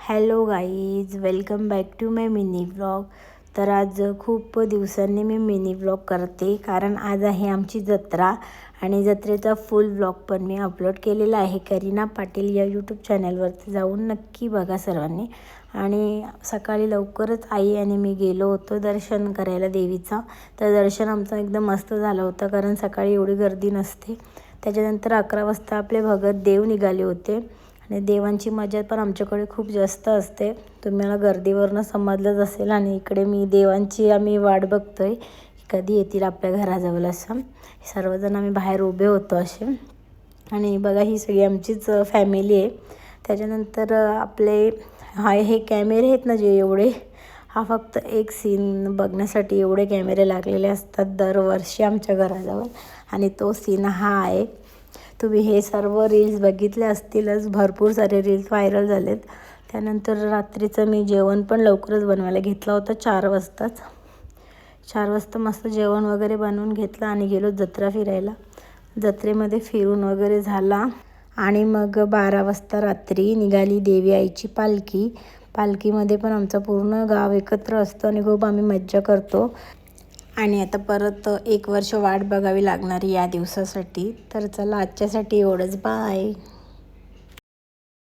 Hello guys, welcome back to my mini vlog. तर आज खूप दिवसांनी मी मिनी व्लॉग करते, कारण आज आहे आमची जत्रा आणि जत्रेचा फुल व्लॉग पण मी अपलोड केलेला आहे करीना पाटील या यूट्यूब चॅनलवरती. जाऊन नक्की बघा सर्वांनी. आणि सकाळी लवकरच आई आणि मी गेलो होतो दर्शन करायला देवीचा. तर दर्शन आमचं एकदम मस्त झालं होतं, कारण सकाळी एवढी गर्दी नसते. त्याच्यानंतर 11 वाजता आपले भगत देव निघाले होते आणि देवांची मजा पण आमच्याकडे खूप जास्त असते. तुम्हाला गर्दीवरनं समजलंच असेल. आणि इकडे मी देवांची आम्ही वाट बघतोय कधी येतील आपल्या घराजवळ. असं सर्वजण आम्ही बाहेर उभे होतो असे. आणि बघा, ही सगळी आमचीच फॅमिली आहे. त्याच्यानंतर आपले हे कॅमेरे आहेत ना, जे एवढे, हा फक्त एक सीन बघण्यासाठी एवढे कॅमेरे लागलेले असतात दरवर्षी आमच्या घराजवळ. आणि तो सीन हा आहे. तुम्ही हे सर्व रील्स बघितले असतीलच, भरपूर सारे रील्स व्हायरल झालेत. त्यानंतर रात्रीचं मी जेवण पण लवकरच बनवायला घेतलं होतं, 4 वाजताच. 4 वाजता मस्त जेवण वगैरे बनवून घेतलं आणि गेलो जत्रा फिरायला. जत्रेमध्ये फिरून वगैरे झाला आणि मग 12 वाजता रात्री निघाली देवी आईची पालखी. पालखीमध्ये पण आमचं पूर्ण गाव एकत्र असतं आणि खूप आम्ही मज्जा करतो. आणि आता परत 1 वर्ष वाट बघावी लागणार या दिवसासाठी. तर चला, आजच्यासाठी एवढंच. बाय.